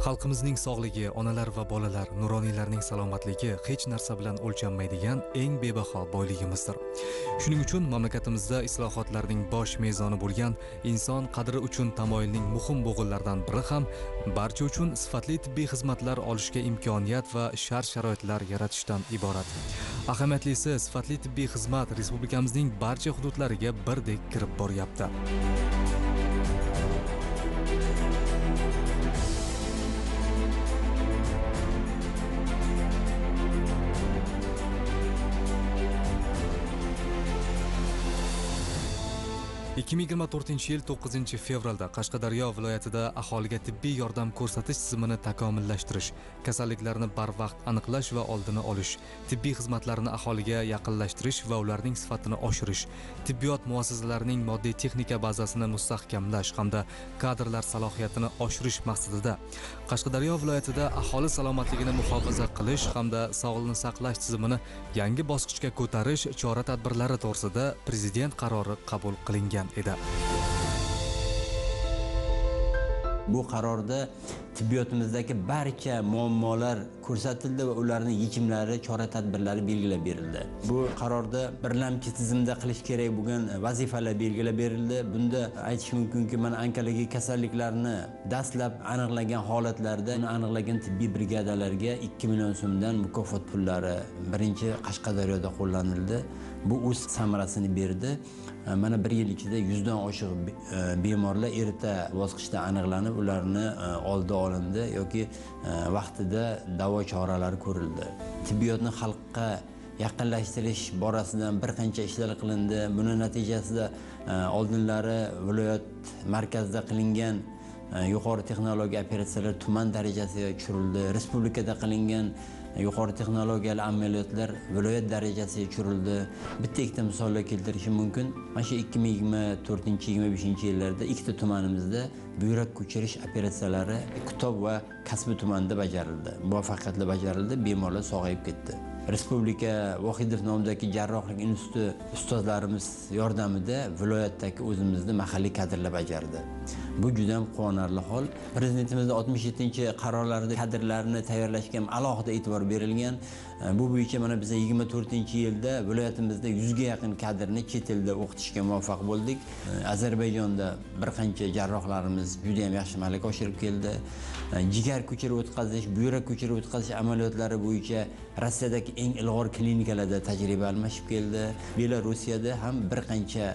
Xalqimizning sog'ligi, onalar va bolalar, nuroniylarning salomatligi hech narsa bilan o'lchanmaydigan eng bebaho boyligimizdir. Shuning uchun mamlakatimizda islohotlarning bosh mezoni bo'lgan inson qadri uchun tamoyilning muhim bo'g'inlaridan biri ham barcha uchun sifatli tibbiy xizmatlar olishga imkoniyat va shart-sharoitlar yaratishdan iborat. Ahamiyatlisi, sifatli tibbiy xizmat respublikamizning barcha hududlariga birdek kirib boryapti. 2024-yil 9-fevralda Qashqadaryo viloyatida aholiga tibbiy yordam ko'rsatish tizimini takomillashtirish, kasalliklarni barvaqt aniqlash va oldini olish, tibbiy xizmatlarni aholiga yaqinlashtirish va ularning sifatini oshirish, tibbiyot muassasalarining moddiy texnika bazasini mustahkamlash hamda kadrlar salohiyatini oshirish maqsadida Qashqadaryo viloyatida aholi salomatligini muhofaza qilish hamda sog'liqni saqlash tizimini yangi bosqichga ko'tarish chora-tadbirlari to'g'risida prezident qarori qabul qilingan edi. Bu qarorda tibbiyotimizdagi barcha muammolar ko'rsatildi va ularning yechimlari, chora-tadbirlari belgilab berildi. Bu qarorda birlamchi tizimda qilish kerak bo'lgan vazifalar belgilab berildi. Bunda aytish mumkinki, mana onkologik kasalliklarni dastlab aniqlagan holatlarda aniqlagan tibbiy brigadalarga 2 million so'mdan mukofot pullari birinchi Qashqadaryoda qo'llanildi. Bu o'z samarasini berdi. Mana bir yil ichida 100 dan oshiq bemorlar erta bosqichda aniqlanib, ularni oldi olindi yoki vaqtida davo choralari ko'rildi. Tibbiyotni xalqqa yaqinlashtirish borasidan bir qancha ishlar qilindi. Buning natijasida oldinlari viloyat markazida qilingan yuqori texnologiya operatsiyalar tuman darajasiga tushirildi. Respublikada qilingan yuqori texnologiyali amaliyotlar viloyat darajasiga tushirildi. Bitta ikkita misollar keltirishim mumkin. Mana shu 2024-25 yillarda ikkita tumanimizda buyrak ko'chirish operatsiyalari Kitob va Kasbi tumanida bajarildi. Muvaffaqiyatli bajarildi, bemorlar sog'ayib ketdi. Respublika Vohidov nomidagi jarrohlik instituti ustozlarimiz yordamida viloyatdagi o'zimizning mahalliy kadrlar bajardi. Bu juda ham quvonarli hol. Prezidentimizning 67-qarorlarida kadrlarni tayyorlashga ham alohida e'tibor berilgan. Bu bo'yicha mana biz 24-yilda viloyatimizda 100 ga yaqin kadrni chet elda o'qitishga muvaffaq bo'ldik. Ozarbayjonda bir qancha jarrohlarimiz juda ham yaxshi malaka oshirib keldi. Jigar ko'chirib o'tkazish, buyrak ko'chirib o'tkazish amaliyotlari bo'yicha Rossiyadagi eng ilg'or klinikalarda tajriba almashib keldi. Belarusiyada ham bir qancha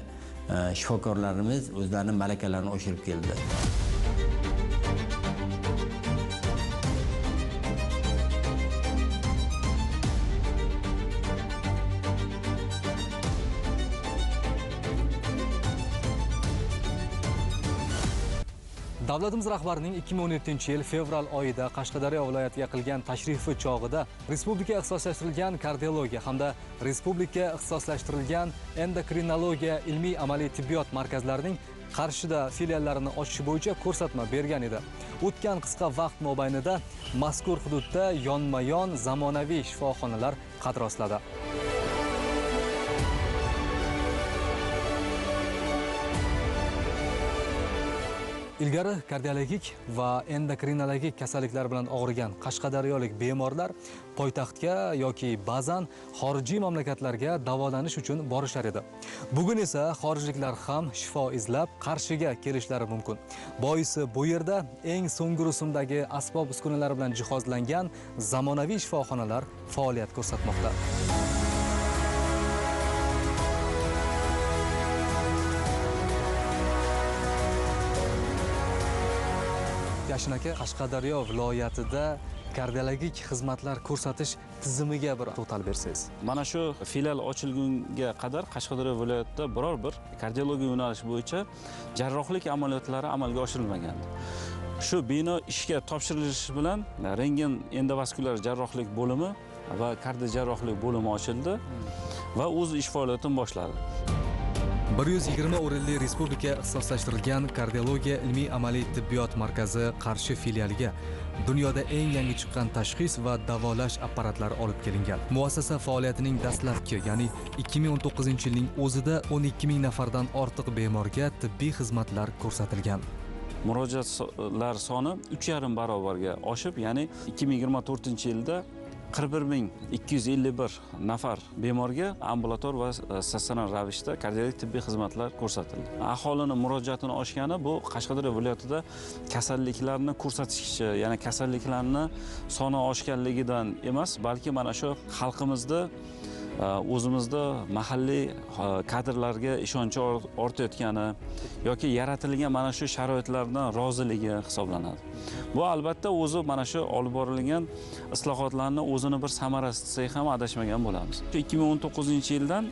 shifokorlarimiz o'zlarining malakalarini oshirib keldi. Davlatimiz rahbarining 2017-yil fevral oyida Qashqadaryo viloyatiga qilgan tashrifi chog'ida respublika ixtisoslashtirilgan kardiologiya hamda respublika ixtisoslashtirilgan endokrinologiya ilmiy amaliy tibbiyot markazlarining Qarshida filiallarini ochish bo'yicha ko'rsatma bergan edi. O'tgan qisqa vaqt mobaynida mazkur hududda yonma-yon zamonaviy shifoxonalar qad rostladi. Ilgari kardiologik va endokrinologik kasalliklar bilan og'rigan qashqadaryolik bemorlar poytaxtga yoki ba'zan xorijiy mamlakatlarga davolanish uchun borishar edi. Bugun esa xorijliklar ham shifo izlab Qarshiga kelishlari mumkin. Boisi bu yerda eng so'nggi rusumdagi asbob-uskunalar bilan jihozlangan zamonaviy shifoxonalar faoliyat ko'rsatmoqda. Yashin aka, Qashqadaryo viloyatida kardiologik xizmatlar ko'rsatish tizimiga bir to'xtalib bersangiz. Mana shu filial ochilgunga qadar Qashqadaryo viloyatida biror bir kardiologiya yo'nalishi bo'yicha jarrohlik amaliyotlari amalga oshirilmagan. Shu bino ishga topshirilishi bilan rentgen endovaskulyar jarrohlik bo'limi va kardiojarrohlik bo'limi ochildi va o'z ish faoliyatini boshladi. 120 o'rinli respublika ixtisoslashtirilgan kardiologiya ilmiy amaliy tibbiyot markazi Qarshi filialiga dunyoda eng yangi chiqqan tashxis va davolash apparatlari olib kelingan. Muassasa faoliyatining dastlabki, ya'ni 2019-yilning o'zida 12 ming nafardan ortiq bemorga tibbiy xizmatlar ko'rsatilgan. murojaatlar soni 3,5 barobarga oshib, ya'ni 2024-yilda 41.251 nafar bemorga ambulator va statsionar ravishda kardiologik tibbiy xizmatlar ko'rsatildi. Aholining murojaatini oshgani bu Qashqadaryo viloyatida kasalliklarni ko'rsatish, ya'ni kasalliklarni soni oshganligidan emas, balki mana shu xalqimizda o'zimizda mahalliy kadrlarga ishonchi ortayotgani yoki yaratilgan mana shu sharoitlardan roziligi hisoblanadi. Bu albatta o'zi mana shu olib borilgan islohotlarni o'zini bir samarasi desak ham adashmagan bo'lamiz. 2019-yildan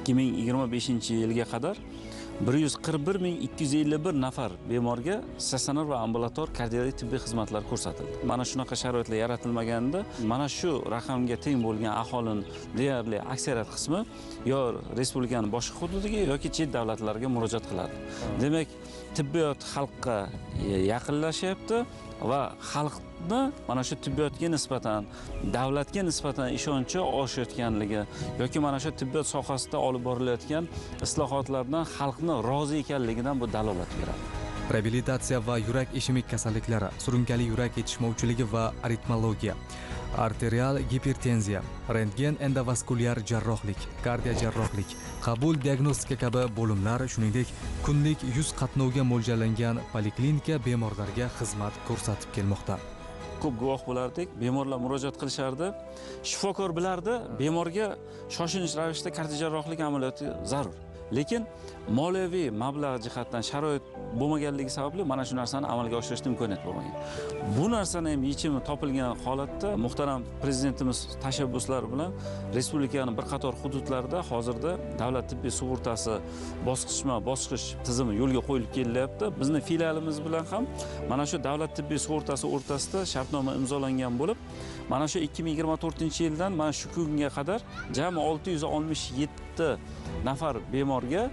2025-yilga qadar 141.251 nafar bemorga statsionar va ambulator kardiologik tibbiy xizmatlar ko'rsatildi. Mana shunaqa sharoitlar yaratilmaganda, mana shu raqamga teng bo'lgan aholining deyarli aksariyat qismi yo respublikaning boshqa hududiga yoki chet davlatlarga murojaat qiladi. Demak, tibbiyot xalqqa yaqinlashyapti va xalqni mana shu tibbiyotga nisbatan, davlatga nisbatan ishonchi oshayotganligi yoki mana shu tibbiyot sohasida olib borilayotgan islohotlardan xalqni rozi ekanligidan bu dalolat beradi. Reabilitatsiya va yurak ishemik kasalliklari, surunkali yurak yetishmovchiligi va aritmologiya, arterial gipertenziya, rentgen endovaskulyar jarrohlik, kardiojarrohlik, qabul diagnostika kabi bo'limlar, shuningdek, kunlik 100 qatnovga mo'ljallangan poliklinika bemorlarga xizmat ko'rsatib kelmoqda. Ko'p guvoh bo'lardik, bemorlar murojaat qilishardi. Shifokor bilardi, bemorga shoshilinch ravishda kardiojarrohlik amaliyoti zarur. Lekin moliyaviy mablag' jihatdan sharoit bo'lmaganligi sababli mana shu narsani amalga oshirishning imkoniyati bo'lmagan. Bu narsani ham yechimi topilgan holatda muhtaram prezidentimiz tashabbuslari bilan respublikaning bir qator hududlarida hozirda davlat tibbiy sug'urtasi bosqichma-bosqich tizimi yo'lga qo'yilib kelyapti. Bizning filialimiz bilan ham mana shu davlat tibbiy sug'urtasi o'rtasida shartnoma imzolangan bo'lib, mana shu 2024-yildan mana shu kunga qadar jami 667 nafar bemorga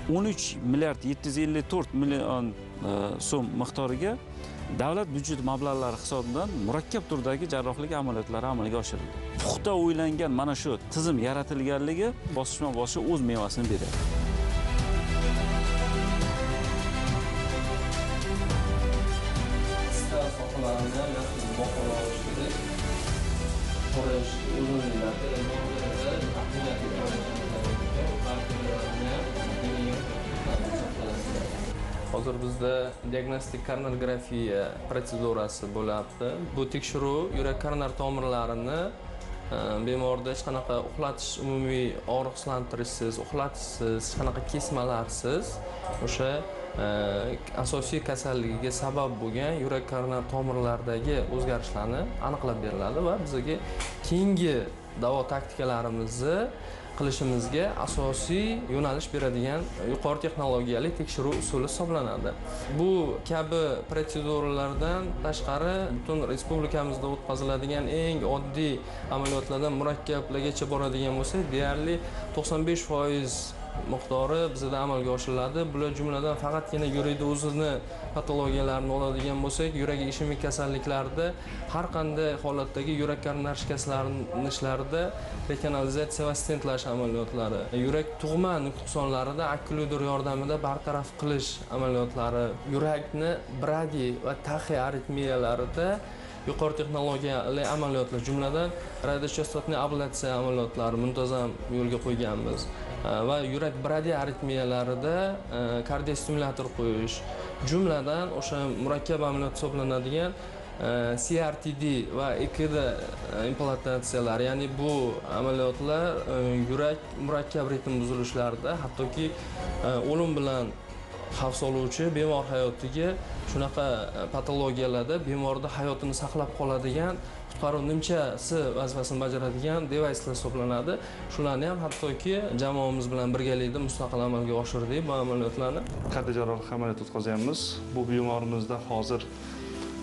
13 milliard 754 million so'm miqdoriga davlat byudjet mablag'lari hisobidan murakkab turdagi jarrohlik amaliyotlari amalga oshirildi. Puxta o'ylangan mana shu tizim yaratilganligi bosqichma-bosqich o'z mevasini beradi. Hozir bizda diagnostik koronagrafiya protsedurasi bo'lyapti. Bu tekshiruv yurak koronar tomirlarini bemorda hech qanaqa uxlatish, umumiy og'riqsizlantirishsiz, uxlatishsiz, hech qanaqa kesmalarsiz o'sha asosiy kasalligiga sabab bo'lgan yurak koronar tomirlaridagi o'zgarishlarni aniqlab beriladi va bizga keyingi davo taktikalarimizni qilishimizga asosiy yo'nalish beradigan yuqori texnologiyali tekshiruv usuli hisoblanadi. Bu kabi protseduralardan tashqari butun respublikamizda o'tkaziladigan eng oddiy amaliyotlardan murakkablargacha boradigan bo'lsak, deyarli 95% miqdori bizda amalga oshiriladi. Bular jumladan faqatgina yurakda o'zini patologiyalarini oladigan bo'lsak, yurak ishemik kasalliklarida har qanday holatdagi yurak koronar shikastlanishlarida rekanalizatsiya va stentlash amaliyotlari, yurak tug'ma nuqsonlarida okklyuder yordamida bartaraf qilish amaliyotlari, yurakni bradi va taxiaritmiyalarida yuqori texnologiyali amaliyotlar, jumladan radiochastotli ablatsiya amaliyotlari muntazam yo'lga qo'yganmiz va yurak bradi aritmiyalarida kardiostimulyator qo'yish, jumladan o'sha murakkab amaliyot hisoblanadigan CRTD va EKG implantatsiyalar, ya'ni bu amaliyotlar yurak murakkab ritm buzilishlarida hattoki o'lim bilan xavf soluvchi bemor hayotiga shunaqa patologiyalarda bemorda hayotini saqlab qoladigan qutqaruv nimchasi vazifasini bajaradigan devayslar hisoblanadi. Shularni ham hattoki jamoamiz bilan birgalikda mustaqil amalga oshirdik bu amaliyotlarni. Kardiojarrohlik amaliyot o'tkazamiz. Bu bemorimizda hozir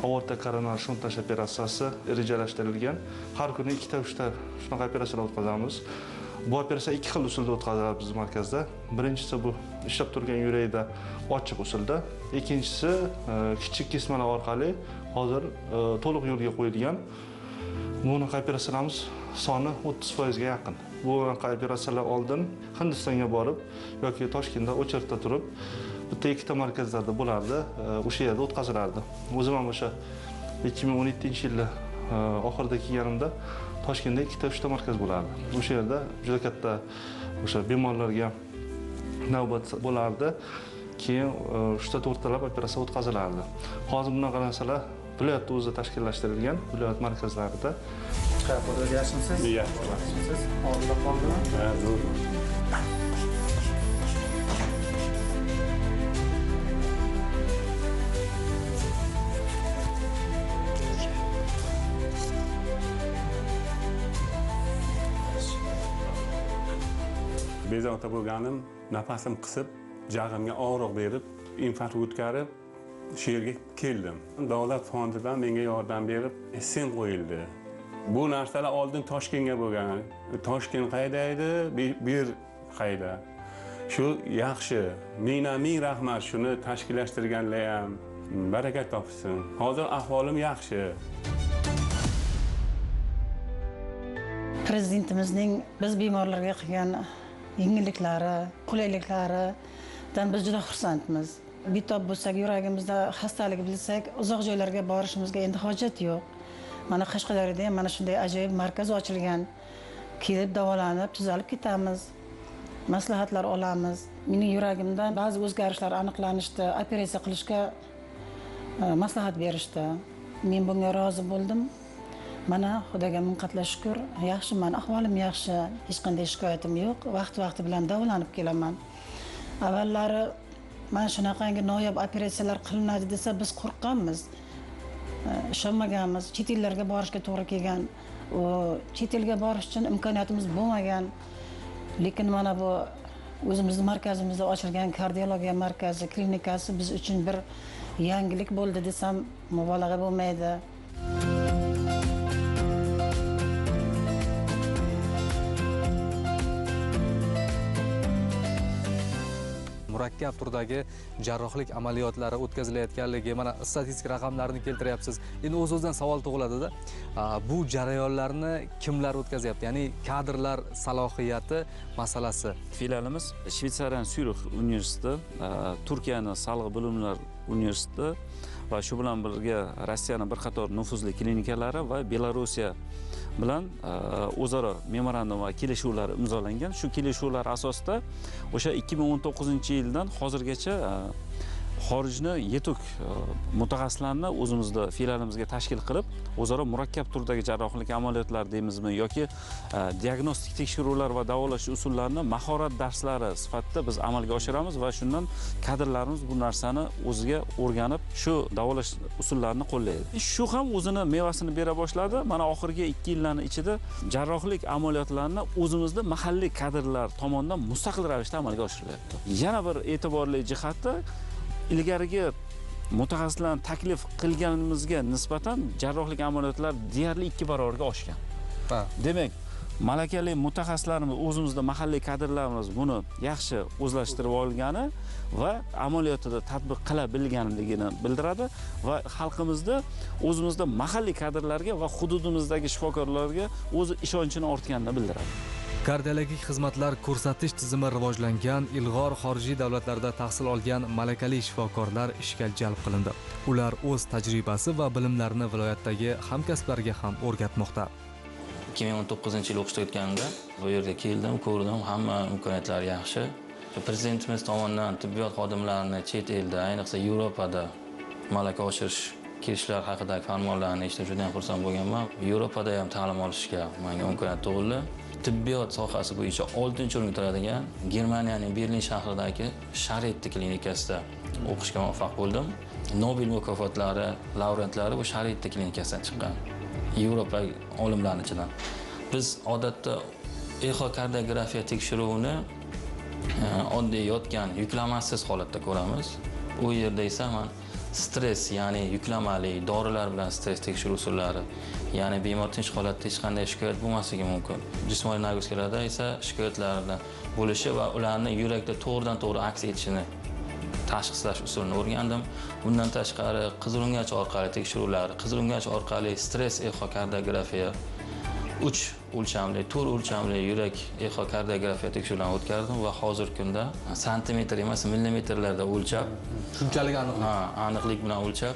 aorta koronar shuntash operatsiyasi rejalashtirilgan. Har kuni 2-3ta shunaqa operatsiyalar o'tkazamiz. Bu operatsiya ikki xil usulda o'tkaziladi bizning markazda. Birinchisi bu ishlab turgan yurakda ochiq usulda, ikkinchisi kichik kesmalar orqali hozir to'liq yo'lga qo'yilgan. Bunaqa operatsiyalarimiz soni 30% ga yaqin. Bu operatsiyalar oldin Hindistonga borib yoki Toshkentda очередda turib bitta ikkita markazlarda bo'lardi, o'sha yerda o'tkazilardi. O'zim ham o'sha 2017-yilda oxirida kelganimda Toshkentda ikkita, uchta markaz bo'lardi. O'sha yerda juda katta o'sha bemorlarga navbat bo'lardi. Keyin 3-4talab operatsiya o'tkazilardi. Hozir bunaqa narsalar viloyatda o'zi tashkillashtirilgan, viloyat markazlarida. Qayerda yashaysiz? Yaxshimisiz? Hozirda qoldimi? Ha, zo'r. Bezovta bo'lganim, nafasim qisib, jag'imga og'riq berib, infarkt o'tkazib, shu yerga keldim. Davlat fondidan menga yordam berib, sen qo'yildi. Bu narsalar oldin Toshkentga bo'lgan. Toshkent qayda edi, bir qayda. Shu yaxshi. Ming rahmat shuni tashkillashtirganlar ham. Baraka topsin. Hozir ahvolim yaxshi. Prezidentimizning biz bemorlarga qilgan yengilliklari, qulayliklaridan biz juda xursandmiz. Bitob bo'lsak, yuragimizda xastalik bilsak, uzoq joylarga borishimizga endi hojat yo'q. Mana Qashqadaryoda ham mana shunday ajoyib markaz ochilgan. Kelib davolanib, tuzalib ketamiz. Maslahatlar olamiz. Mening yuragimdan ba'zi o'zgarishlar aniqlanishdi, operatsiya qilishga maslahat berishdi. Men bunga rozi bo'ldim. Mana Xudoga ming qatla shukr, yaxshiman, ahvolim yaxshi, hech qanday shikoyatim yo'q. Vaqti bilan davolanib kelaman. Avvallari mana shunaqangi noyob operatsiyalar qilinadi desa biz qo'rqqanmiz. Ishonmaganmiz. Chet ellarga borishga to'g'ri kelgan. Chet elga borish uchun imkoniyatimiz bo'lmagan. Lekin mana bu o'zimizning markazimizda ochilgan kardiologiya markazi, klinikasi biz uchun bir yangilik bo'ldi desam mubolag'a bo'lmaydi. Murakkab turdagi jarrohlik amaliyotlari o'tkazilayotganligi, mana statistik raqamlarni keltiryapsiz. Endi o'z-o'zidan savol tug'iladi-da. Bu jarayonlarni kimlar o'tkazyapti? Ya'ni kadrlar salohiyati masalasi. Filialimiz Shvetsariyaning Syurix universiteti, Turkiyaning Sog'liq bilimlar universiteti va shu bilan birga Rossiyaning bir qator nufuzli klinikalari va Belorussiya bilan o'zaro memorandum va kelishuvlar imzolangan. Shu kelishuvlar asosida o'sha 2019-yildan hozirgacha xorijni yetuk mutaxassislarni o'zimizda filialimizga tashkil qilib, o'zaro murakkab turdagi jarrohlik amaliyotlar deymizmi yoki diagnostik tekshiruvlar va davolash usullarini mahorat darslari sifatida biz amalga oshiramiz va shundan kadrlarimiz bu narsani o'ziga o'rganib, shu davolash usullarini qo'llaydi. Shu ham o'zini mevasini bera boshladi. Mana oxirgi 2 yillarning ichida jarrohlik amaliyotlarini o'zimizda mahalliy kadrlar tomonidan mustaqil ravishda amalga oshirilyapti. Yana bir e'tiborli jihati, ilgarigi mutaxassislarni taklif qilganimizga nisbatan jarrohlik amaliyotlari deyarli 2 barobarga oshgan. Demak, malakali mutaxassislarimiz, o'zimizda mahalliy kadrlarimiz buni yaxshi o'zlashtirib olgani va amaliyotida tatbiq qila bilganligini bildiradi va xalqimizda o'zimizda mahalliy kadrlarga va hududimizdagi shifokorlarga o'zi ishonchini ortganini bildiradi. Kardiologik xizmatlar ko'rsatish tizimi rivojlangan, ilg'or xorijiy davlatlarda tahsil olgan malakali shifokorlar ishga jalb qilindi. Ular o'z tajribasi va bilimlarini viloyatdagi hamkasblariga ham o'rgatmoqda. 2019-yil o'qishga o'tganimda bu yerga keldim, ko'rdim, hamma imkoniyatlar yaxshi. Prezidentimiz tomonidan tibbiyot xodimlarini chet elda, ayniqsa Yevropada malaka oshirish kelishlar haqidagi farmonlarni eshitib juda ham xursand bo'lganman. Yevropada ham ta'lim olishga menga imkoniyat tug'ildi. Tibbiyot sohasi bo'yicha 6-o'ringa turadigan Germaniyaning Berlin shahridagi Sharetti klinikasida o'qishga muvaffaq bo'ldim. Nobel mukofotlari laureatlari bu Sharetti klinikasidan chiqqan. Yevropa olimlarining ichidan. Biz odatda exokardiografiya tekshiruvini oddiy yotgan yuklamasiz holatda ko'ramiz. U yerda esa stress, ya'ni yuklamali dorilar bilan stress tekshiruv usullari, ya'ni bemor tinch holatda hech qanday shikoyat bo'lmasligi mumkin. Jismoniy nagruzkalarda esa shikoyatlardan bo'lishi va ularni yurakda to'g'ridan-to'g'ri aks etishini tashxislash usulini o'rgandim. Bundan tashqari qizilungach orqali tekshiruvlar, qizilungach orqali stress exokardiografiya 3 o'lchamli, 4 o'lchamli yurak ekokardiografiya tekshiruvlarini o'tkazdim va hozirgi kunda santimetr emas, millimetrlarda o'lchab, shunchalik aniq. aniqlik bilan o'lchab,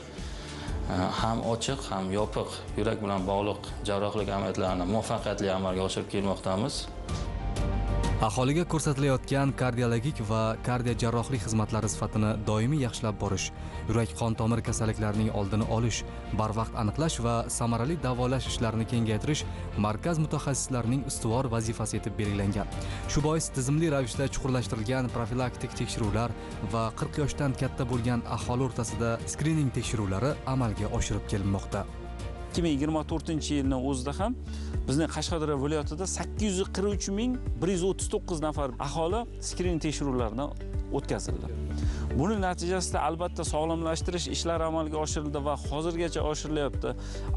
ham ochiq, ham yopiq yurak bilan bog'liq jarrohlik amaliyotlarini muvaffaqiyatli amalga oshirib kelmoqdamiz. Aholiga ko'rsatilayotgan kardiologik va kardiojarrohlik xizmatlari sifatini doimiy yaxshilab borish, yurak qon tomir kasalliklarining oldini olish, barvaqt aniqlash va samarali davolash ishlarini kengaytirish markaz mutaxassislarining ustuvor vazifasi etib belgilangan. Shu bois tizimli ravishda chuqurlashtirilgan profilaktik tekshiruvlar va 40 yoshdan katta bo'lgan aholi o'rtasida skrining tekshiruvlari amalga oshirib kelinmoqda. 2024-yilning o'zida ham bizning Qashqadaryo viloyatida 843.139 nafar aholi skrining tekshiruvlaridan o'tkazildi. Buning natijasida albatta sog'lomlashtirish ishlari amalga oshirildi va hozirgacha oshirilyapti.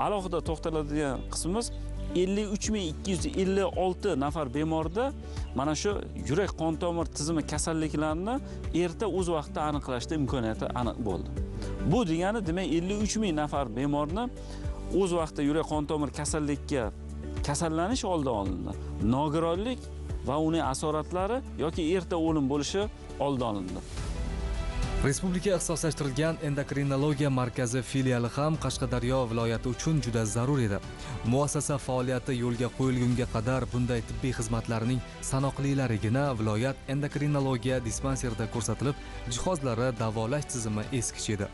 Alohida to'xtaladigan qismimiz 53.256 nafar bemorda mana shu yurak qon tomir tizimi kasalliklarini erta o'z vaqtida aniqlashda imkoniyati aniq bo'ldi. Bu degani demak 53.000 nafar bemorni o'z vaqtida yurak qon tomir kasallikka kasallanish oldi olindi. Nogironlik va uning asoratlari yoki erta o'lim bo'lishi oldi olindi. Respublika ixtisoslashtirilgan endokrinologiya markazi filiali ham Qashqadaryo viloyati uchun juda zarur edi. Muassasa faoliyati yo'lga qo'yilgunga qadar bunday tibbiy xizmatlarning sanoqlilarigina viloyat endokrinologiya dispanserida ko'rsatilib, jihozlari, davolash tizimi eskicha edi.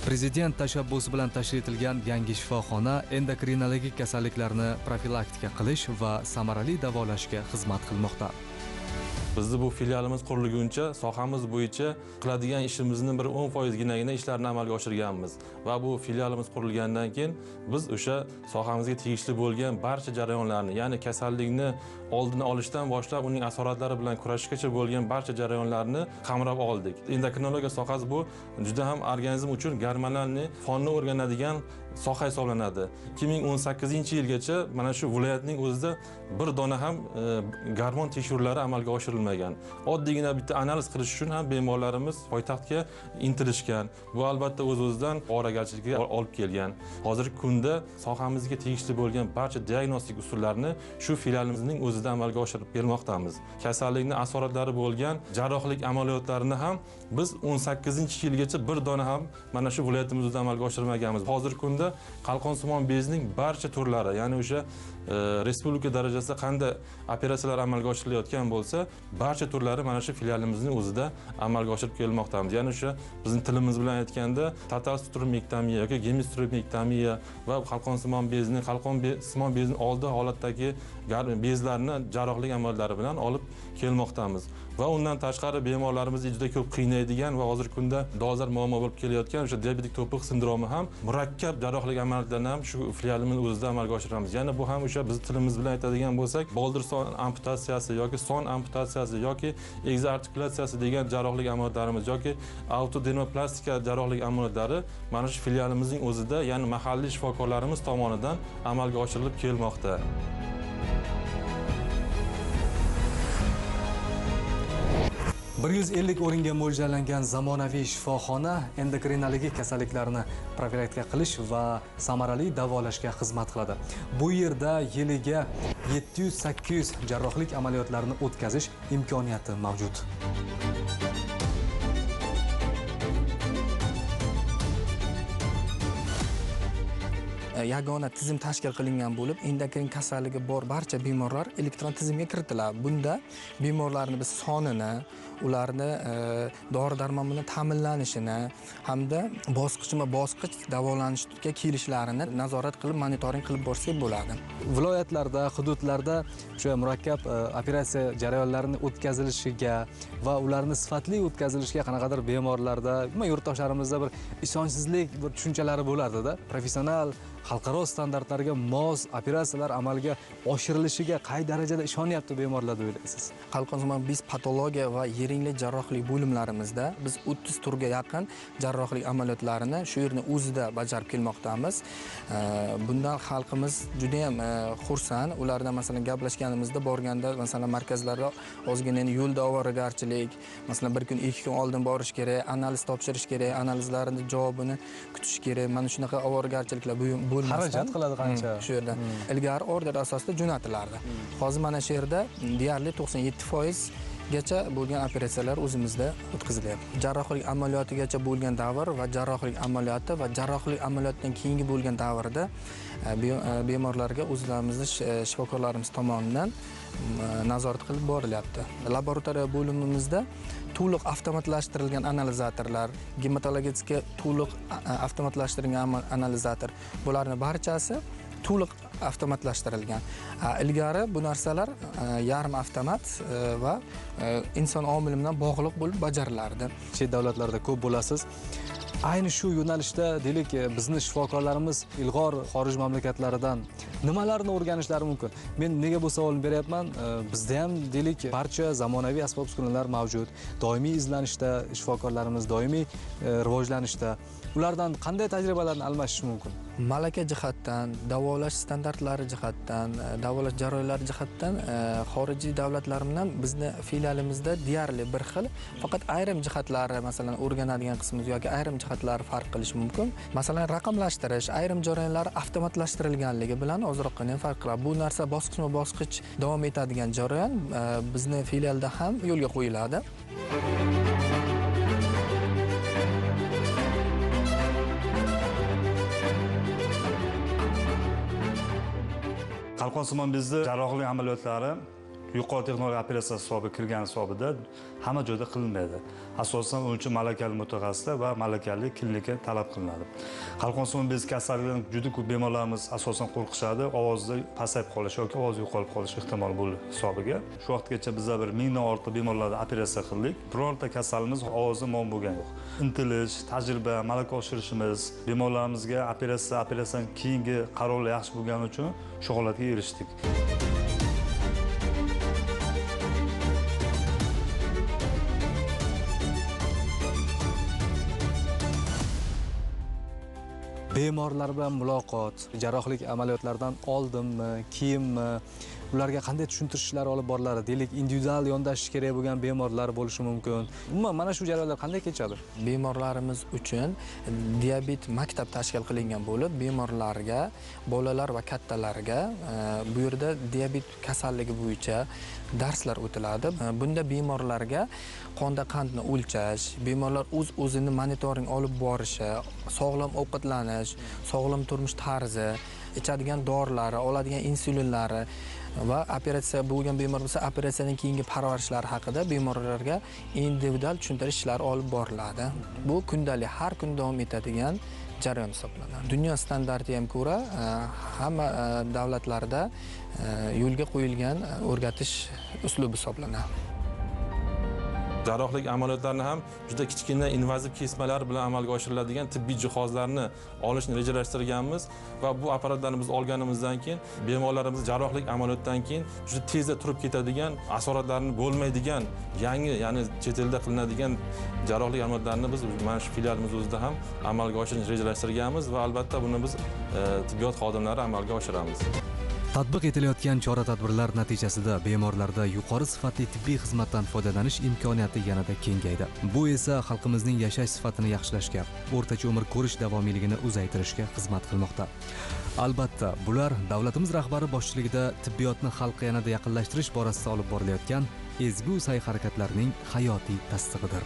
Prezident tashabbusi bilan tashkil etilgan yangi shifoxona endokrinologik kasalliklarni profilaktika qilish va samarali davolashga xizmat qilmoqda. Bizni bu filialimiz qurilguncha sohamiz bo'yicha qiladigan ishimizni bir 10% ishlarni amalga oshirganmiz va bu filialimiz qurilgandan keyin biz o'sha sohamizga tegishli bo'lgan barcha jarayonlarni, ya'ni kasallikni oldini olishdan boshlab uning asoratlari bilan kurashishgacha bo'lgan barcha jarayonlarni qamrab oldik. Endokrinologiya sohasi bu juda ham organizm uchun gormonalni fonni o'rganadigan soha hisoblanadi. 2018-yilgacha mana shu viloyatning o'zida bir dona ham gormon tekshiruvlari amalga oshirilmagan. Oddiygina bitta analiz qilish uchun ham bemorlarimiz poytaxtga intilishgan. Bu albatta o'z-o'zidan ovoragarchilikka olib kelgan. Hozirgi kunda sohamizga tegishli bo'lgan barcha diagnostik usullarni shu filialimizning o'zida amalga oshirib kelmoqdamiz. Kasallikning asoratlari bo'lgan jarrohlik amaliyotlarini ham biz 18-yilgacha bir dona ham mana shu viloyatimizda amalga oshirmaganmiz. Hozirgi kunda qalqonsimon bezning barcha turlari, ya'ni o'sha respublika darajasida qanday operatsiyalar amalga oshirilayotgan bo'lsa, barcha turlari mana shu filialimizning o'zida amalga oshirib kelmoqdamiz. Ya'ni o'sha bizning tilimiz bilan aytganda total strukturomektomiya yoki gemistropektomiya va qalqonsimon bezning oldi holatdagi bezlarni jarrohlik amaliyotlari bilan olib kelmoqdamiz. Va undan tashqari bemorlarimizni juda ko'p qiynaydigan va hozirgi kunda dolzarb muammo bo'lib kelayotgan o'sha diabetik to'piq sindromi ham murakkab jarrohlik amaliyotlarini ham shu filialimiz o'zida amalga oshiramiz. Ya'ni bu ham o'sha biz tilimiz bilan aytadigan bo'lsak, boldir son amputatsiyasi yoki son amputatsiyasi yoki egzoartikulatsiyasi degan jarrohlik amaliyotlarimiz yoki autodermoplastika jarrohlik amaliyotlari mana shu filialimizning o'zida, ya'ni mahalliy shifokorlarimiz tomonidan amalga oshirilib kelmoqda. 150 o'ringa mo'ljallangan zamonaviy shifoxona endokrinologik kasalliklarni profilaktika qilish va samarali davolashga xizmat qiladi. Bu yerda yiliga 700-800 jarrohlik amaliyotlarini o'tkazish imkoniyati mavjud. Yagona tizim tashkil qilingan bo'lib, endokrin kasalligi bor barcha bemorlar elektron tizimga kiritiladi. Bunda bemorlarning biz sonini, ularni dori-darmon bilan ta'minlanishini hamda bosqichma-bosqich davolanishga kelishlarini nazorat qilib, monitoring qilib borsak bo'ladi. Viloyatlarda, hududlarda o'sha murakkab operatsiya jarayonlarining o'tkazilishiga va ularni sifatli o'tkazilishiga qanaqadir bemorlarda, yurtdoshlarimizda bir ishonchsizlik bir tushunchalari bo'lardi-da. Professional xalqaro standartlarga mos operatsiyalar amalga oshirilishiga qay darajada ishonyapti bemorlar deb o'ylaysiz? Qalqonsimon bez patologiya va yiringli jarrohlik bo'limlarimizda biz 30 turga yaqin jarrohlik amaliyotlarini shu yerning o'zida bajarib kelmoqdamiz. Bundan xalqimiz juda ham xursand. Ulardan masalan gaplashganimizda borganda masalan markazlarda ozgina yo'lda ovoragarchilik, masalan bir kun 2 kun oldin borish kerak, analiz topshirish kerak, analizlarning javobini kutish kerak. Mana shunaqa ovoragarchiliklar bo'lmasdan xarajat qiladi qancha? Shu yerda ilgari order asosida jo'natilardi. Hozir mana shu yerda deyarli 97% gacha bo'lgan operatsiyalar o'zimizda o'tkazilyapti. Jarrohlik amaliyotigacha bo'lgan davr va jarrohlik amaliyoti va jarrohlik amaliyotidan keyingi bo'lgan davrda bemorlarga o'zlarimizning shifokorlarimiz tomonidan nazorat qilib borilyapti. Laboratoriya bo'limimizda to'liq avtomatlashtirilgan analizatorlar, gematologika to'liq avtomatlashtirilgan analizator, bularning barchasi to'liq avtomatlashtirilgan. Ilgari bu narsalar yarim avtomat va inson omili bilan bog'liq bo'lib bajarilardi. Chet davlatlarda ko'p bo'lasiz. Ayni shu yo'nalishda deylik bizni shifokorlarimiz ilg'or xorij mamlakatlaridan nimalarni o'rganishlari mumkin? Men nega bu savolni beryapman? Bizda ham deylik barcha zamonaviy asbob-uskunalar mavjud. Doimiy izlanishda shifokorlarimiz, doimiy rivojlanishda. Ulardan qanday tajribalarni almashish mumkin? Malaka jihatdan, davolash standartlari jihatdan, davolash jarayonlari jihatdan xorijiy davlatlar bilan bizni filialimizda deyarli bir xil. Faqat ayrim jihatlari, masalan, o'rganadigan qismimiz yoki ayrim jihatlari farq qilishi mumkin. Masalan, raqamlashtirish, ayrim jarayonlar avtomatlashtirilganligi bilan ozroqgina farq qiladi. Bu narsa bosqichma-bosqich davom etadigan jarayon bizni filialda ham yo'lga qo'yiladi. Qalqonsimon bizda jarrohlik amaliyotlari yuqori texnologiya operatsiya hisobiga kirgan hisobida hamma joyda qilinmaydi. Asosan o'sha uchun malakali mutaxassislar va malakali klinika talab qilinadi. Qalqonsimon bez kasalligidan juda ko'p bemorlarimiz asosan qo'rqishadi, ovozda pasayib qolish yoki ovoz yo'qolib qolish ehtimoli bor hisobiga. Shu vaqtgacha biz bir 1000 dan ortiq bemorlarga operatsiya qildik. Birorta kasalimiz ovozda muammo bo'lgan yo'q. Intilish, tajriba, malaka oshirishimiz, bemorlarimizga operatsiyadan keyingi qarorlar yaxshi bo'lgani uchun shu holatga erishdik. Bemorlar bilan muloqot, jarrohlik amaliyotlaridan oldinmi, keyinmi, ularga qanday tushuntirishlar olib boriladi? Deylik, individual yondashish kerak bo'lgan bemorlar bo'lishi mumkin. Umuman mana shu jarayonlar qanday kechadi? Bemorlarimiz uchun diabet maktab tashkil qilingan bo'lib, bemorlarga, bolalar va kattalarga bu yerda diabet kasalligi bo'yicha darslar o'tiladi. Bunda bemorlarga qonda qandni o'lchash, bemorlar o'z-o'zini monitoring olib borishi, sog'lom ovqatlanish, sog'lom turmush tarzi, ichadigan dorilari, oladigan insulinlari va operatsiya bo'lgan bemor bo'lsa, operatsiyadan keyingi parvarishlari haqida bemorlarga individual tushuntirish ishlari olib boriladi. Bu kundalik, har kun davom etadigan jarayon hisoblanadi. Dunyo standartiga ham ko'ra hamma davlatlarda yo'lga qo'yilgan o'rgatish uslubi hisoblanadi. Jarrohlik amaliyotlarini ham juda kichkina invaziv kesmalar bilan amalga oshiriladigan tibbiy jihozlarni olishni rejalashtirganmiz va bu apparatlarni biz olganimizdan keyin bemorlarimiz jarrohlik amaliyotidan keyin juda tezda turib ketadigan, asoratlarni bo'lmaydigan, yangi, ya'ni chet elda qilinadigan jarrohlik amaliyotlarini biz mana shu filialimiz o'zida ham amalga oshirishni rejalashtirganmiz va albatta buni biz tibbiyot xodimlari amalga oshiramiz. Tatbiq etilayotgan chora-tadbirlar natijasida bemorlarda yuqori sifatli tibbiy xizmatdan foydalanish imkoniyati yanada kengaydi. Bu esa xalqimizning yashash sifatini yaxshilashga, o'rtacha umr ko'rish davomiyligini uzaytirishga xizmat qilmoqda. Albatta, bular davlatimiz rahbari boshchiligida tibbiyotni xalqqa yanada yaqinlashtirish borasida olib borilayotgan ezgu sa'y-harakatlarining hayotiy tasdig'idir.